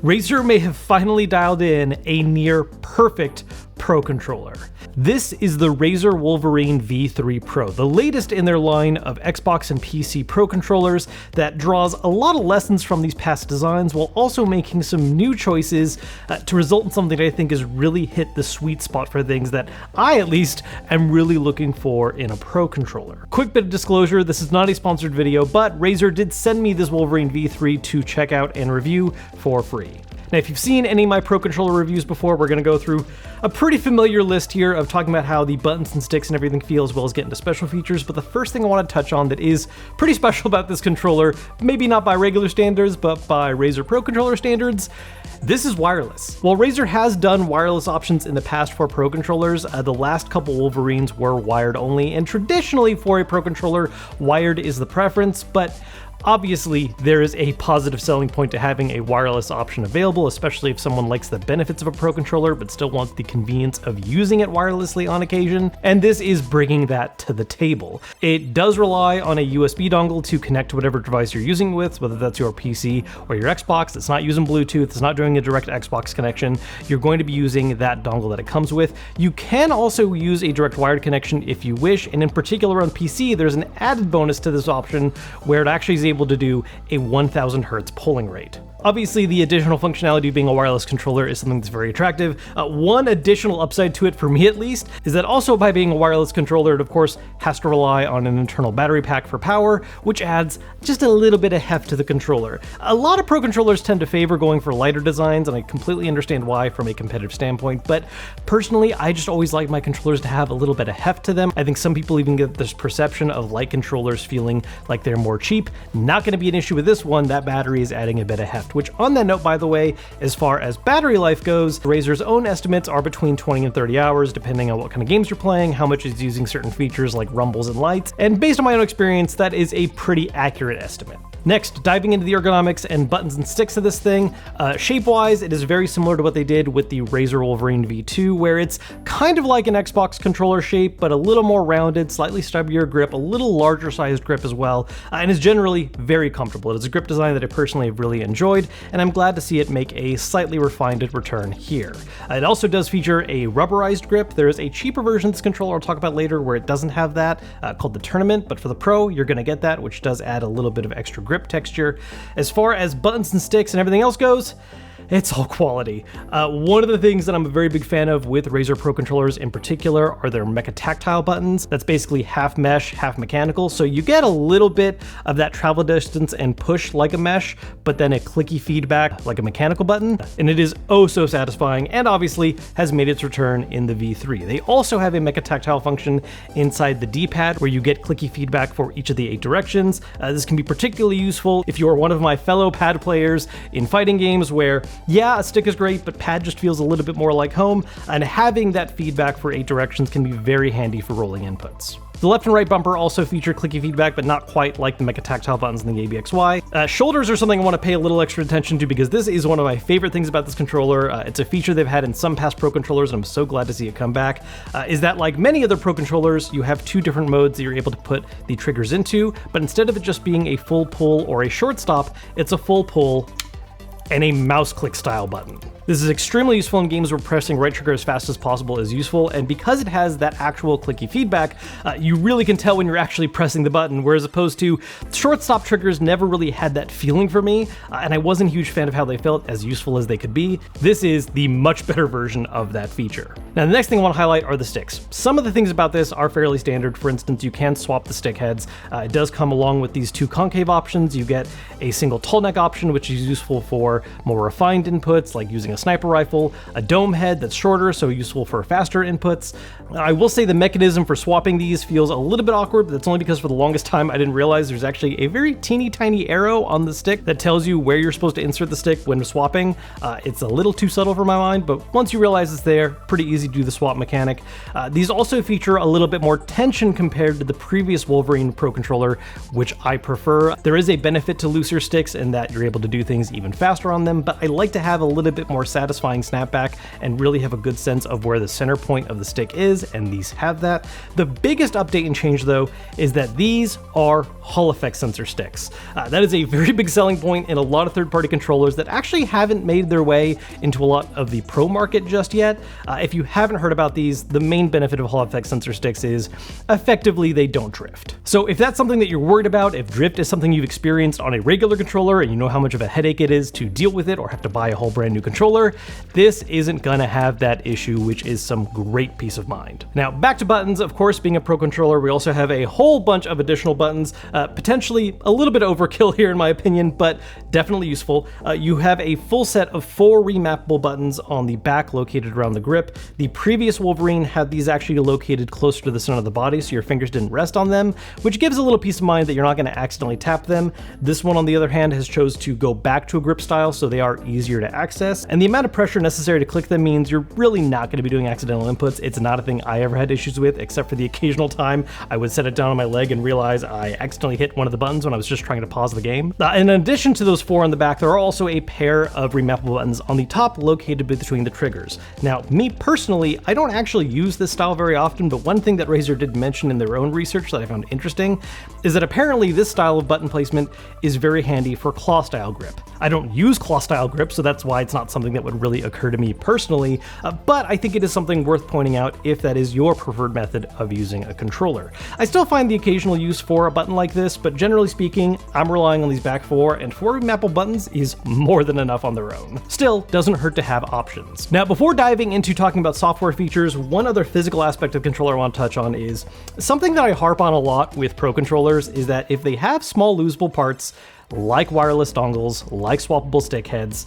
Razer may have finally dialed in a near perfect Pro controller. This is the Razer Wolverine V3 Pro, the latest in their line of Xbox and PC Pro controllers that draws a lot of lessons from these past designs while also making some new choices to result in something that I think has really hit the sweet spot for things that I, at least, am really looking for in a Pro controller. Quick bit of disclosure, this is not a sponsored video, but Razer did send me this Wolverine V3 to check out and review for free. Now, if you've seen any of my Pro Controller reviews before, we're going to go through a pretty familiar list here of talking about how the buttons and sticks and everything feel, as well as get into special features. But the first thing I want to touch on that is pretty special about this controller, maybe not by regular standards, but by Razer Pro Controller standards, this is wireless. While Razer has done wireless options in the past for Pro Controllers, the last couple Wolverines were wired only, and traditionally for a Pro Controller, wired is the preference, but obviously, there is a positive selling point to having a wireless option available, especially if someone likes the benefits of a Pro Controller but still wants the convenience of using it wirelessly on occasion, and this is bringing that to the table. It does rely on a USB dongle to connect to whatever device you're using with, whether that's your PC or your Xbox. It's not using Bluetooth, it's not doing a direct Xbox connection. You're going to be using that dongle that it comes with. You can also use a direct wired connection if you wish, and in particular on PC, there's an added bonus to this option where it actually is able to do a 1000 Hertz polling rate. Obviously, the additional functionality of being a wireless controller is something that's very attractive. One additional upside to it, for me at least, is that also by being a wireless controller, it of course has to rely on an internal battery pack for power, which adds just a little bit of heft to the controller. A lot of Pro controllers tend to favor going for lighter designs, and I completely understand why from a competitive standpoint, but personally, I just always like my controllers to have a little bit of heft to them. I think some people even get this perception of light controllers feeling like they're more cheap. Not going to be an issue with this one. That battery is adding a bit of heft. Which, on that note, by the way, as far as battery life goes, Razer's own estimates are between 20 and 30 hours, depending on what kind of games you're playing, how much it's using certain features like rumbles and lights, and based on my own experience, that is a pretty accurate estimate. Next, diving into the ergonomics and buttons and sticks of this thing, shape-wise, it is very similar to what they did with the Razer Wolverine V2, where it's kind of like an Xbox controller shape, but a little more rounded, slightly stubbier grip, a little larger sized grip as well, and is generally very comfortable. It is a grip design that I personally have really enjoyed, and I'm glad to see it make a slightly refined return here. It also does feature a rubberized grip. There is a cheaper version of this controller I'll talk about later where it doesn't have that, called the Tournament, but for the Pro, you're going to get that, which does add a little bit of extra grip texture. As far as buttons and sticks and everything else goes, it's all quality. One of the things that I'm a very big fan of with Razer Pro controllers in particular are their mecha tactile buttons. That's basically half mesh, half mechanical, so you get a little bit of that travel distance and push like a mesh, but then a clicky feedback like a mechanical button, and it is oh so satisfying, and obviously has made its return in the V3. They also have a mecha tactile function inside the D-pad where you get clicky feedback for each of the 8 directions. This can be particularly useful if you are one of my fellow pad players in fighting games where yeah, a stick is great, but pad just feels a little bit more like home, and having that feedback for 8 directions can be very handy for rolling inputs. The left and right bumper also feature clicky feedback, but not quite like the mecha tactile buttons in the ABXY. Shoulders are something I want to pay a little extra attention to because this is one of my favorite things about this controller. It's a feature they've had in some past Pro controllers, and I'm so glad to see it come back, is that like many other Pro controllers, you have 2 different modes that you're able to put the triggers into, but instead of it just being a full pull or a short stop, it's a full pull and a mouse click style button. This is extremely useful in games where pressing right trigger as fast as possible is useful, and because it has that actual clicky feedback, you really can tell when you're actually pressing the button, whereas opposed to short stop triggers never really had that feeling for me, and I wasn't a huge fan of how they felt as useful as they could be. This is the much better version of that feature. Now, the next thing I want to highlight are the sticks. Some of the things about this are fairly standard. For instance, you can swap the stick heads. It does come along with these 2 concave options. You get a single tall neck option, which is useful for more refined inputs, like using a sniper rifle, a dome head that's shorter, so useful for faster inputs. I will say the mechanism for swapping these feels a little bit awkward, but that's only because for the longest time I didn't realize there's actually a very teeny tiny arrow on the stick that tells you where you're supposed to insert the stick when swapping. It's a little too subtle for my mind, but once you realize it's there, pretty easy to do the swap mechanic. These also feature a little bit more tension compared to the previous Wolverine Pro controller, which I prefer. There is a benefit to looser sticks in that you're able to do things even faster faster on them, but I like to have a little bit more satisfying snapback and really have a good sense of where the center point of the stick is, and these have that. The biggest update and change though is that these are Hall effect sensor sticks. That is a very big selling point in a lot of third-party controllers that actually haven't made their way into a lot of the pro market just yet. If you haven't heard about these, the main benefit of Hall effect sensor sticks is effectively they don't drift. So if that's something that you're worried about, if drift is something you've experienced on a regular controller and you know how much of a headache it is to deal with it or have to buy a whole brand new controller, this isn't gonna have that issue, which is some great peace of mind. Now back to buttons. Of course, being a pro controller, we also have a whole bunch of additional buttons, potentially a little bit overkill here in my opinion, but definitely useful. You have a full set of 4 remappable buttons on the back located around the grip. The previous Wolverine had these actually located closer to the center of the body so your fingers didn't rest on them, which gives a little peace of mind that you're not going to accidentally tap them. This one, on the other hand, has chose to go back to a grip style so they are easier to access, and the amount of pressure necessary to click them means you're really not going to be doing accidental inputs. It's not a thing I ever had issues with, except for the occasional time I would set it down on my leg and realize I accidentally hit one of the buttons when I was just trying to pause the game. In addition to those 4 on the back, there are also a pair of remappable buttons on the top located between the triggers. Now, me personally, I don't actually use this style very often, but one thing that Razer did mention in their own research that I found interesting is that apparently this style of button placement is very handy for claw style grip. I don't use claw style grip, so that's why it's not something that would really occur to me personally, but I think it is something worth pointing out if that is your preferred method of using a controller. I still find the occasional use for a button like this, but generally speaking, I'm relying on these back 4, and 4 remappable buttons is more than enough on their own. Still, doesn't hurt to have options. Now, before diving into talking about software features, one other physical aspect of the controller I want to touch on is something that I harp on a lot with pro controllers is that if they have small losable parts, like wireless dongles, like swappable stick heads,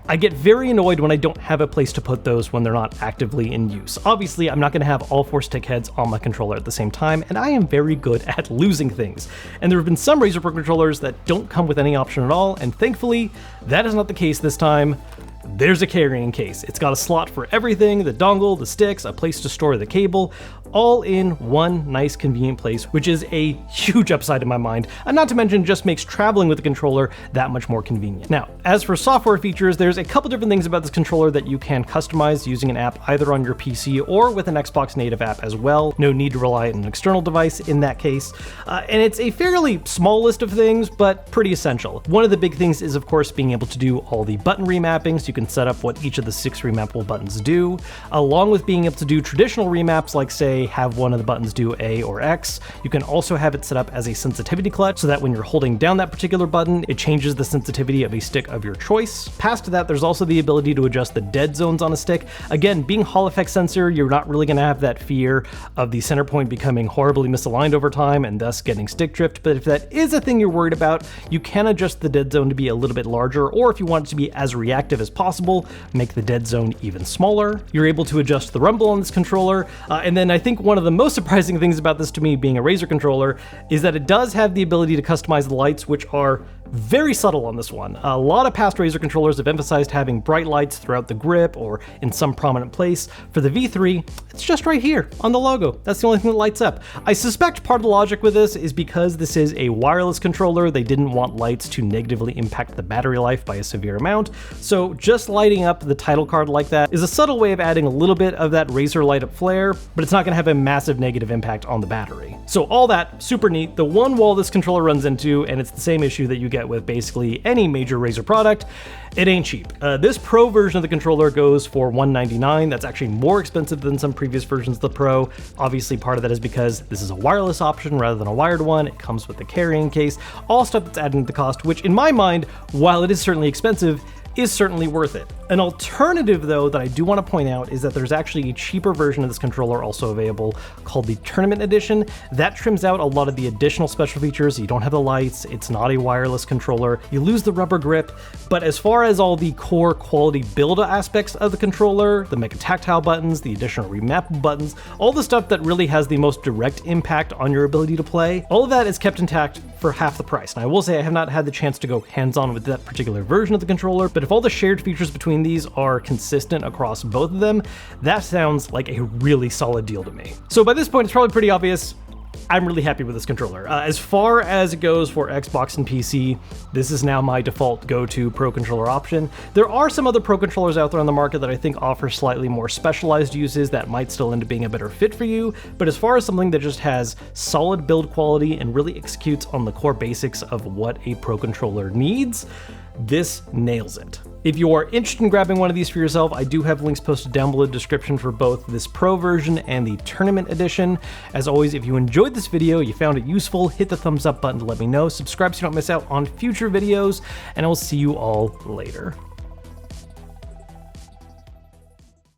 I get very annoyed when I don't have a place to put those when they're not actively in use. Obviously, I'm not going to have all 4 stick heads on my controller at the same time, and I am very good at losing things. And there have been some Razer Pro controllers that don't come with any option at all, and thankfully, that is not the case this time. There's a carrying case. It's got a slot for everything, the dongle, the sticks, a place to store the cable, all in one nice convenient place, which is a huge upside in my mind, and not to mention just makes traveling with the controller that much more convenient. Now, as for software features, there's a couple different things about this controller that you can customize using an app either on your PC or with an Xbox native app as well. No need to rely on an external device in that case. And it's a fairly small list of things, but pretty essential. One of the big things is, of course, being able to do all the button remappings. You can set up what each of the 6 remappable buttons do, along with being able to do traditional remaps like, say, have one of the buttons do A or X. You can also have it set up as a sensitivity clutch so that when you're holding down that particular button, it changes the sensitivity of a stick of your choice. Past that, there's also the ability to adjust the dead zones on a stick. Again, being Hall effect sensor, you're not really going to have that fear of the center point becoming horribly misaligned over time and thus getting stick drift, but if that is a thing you're worried about, you can adjust the dead zone to be a little bit larger, or if you want it to be as reactive as possible, make the dead zone even smaller. You're able to adjust the rumble on this controller, and then I think one of the most surprising things about this to me being a Razer controller is that it does have the ability to customize the lights, which are very subtle on this one. A lot of past Razer controllers have emphasized having bright lights throughout the grip or in some prominent place. For the V3, it's just right here on the logo. That's the only thing that lights up. I suspect part of the logic with this is because this is a wireless controller, they didn't want lights to negatively impact the battery life by a severe amount, so just lighting up the title card like that is a subtle way of adding a little bit of that Razer light up flair, but it's not going to have a massive negative impact on the battery. So all that, super neat. The one wall this controller runs into, and it's the same issue that you get with basically any major Razer product, it ain't cheap. This Pro version of the controller goes for $199. That's actually more expensive than some previous versions of the Pro. Obviously, part of that is because this is a wireless option rather than a wired one. It comes with the carrying case, all stuff that's adding to the cost, which in my mind, while it is certainly expensive, is certainly worth it. An alternative, though, that I do want to point out is that there's actually a cheaper version of this controller also available called the Tournament Edition. That trims out a lot of the additional special features. You don't have the lights, it's not a wireless controller, you lose the rubber grip, but as far as all the core quality build aspects of the controller, the mecha tactile buttons, the additional remappable buttons, all the stuff that really has the most direct impact on your ability to play, all of that is kept intact for half the price. And I will say I have not had the chance to go hands-on with that particular version of the controller, but if all the shared features between these are consistent across both of them, that sounds like a really solid deal to me. So by this point, it's probably pretty obvious, I'm really happy with this controller. As far as it goes for Xbox and PC, this is now my default go-to Pro Controller option. There are some other Pro Controllers out there on the market that I think offer slightly more specialized uses that might still end up being a better fit for you, but as far as something that just has solid build quality and really executes on the core basics of what a Pro Controller needs, this nails it. If you are interested in grabbing one of these for yourself, I do have links posted down below the description for both this Pro version and the Tournament Edition. As always, if you enjoyed this video, you found it useful, hit the thumbs up button to let me know, subscribe so you don't miss out on future videos, and I will see you all later.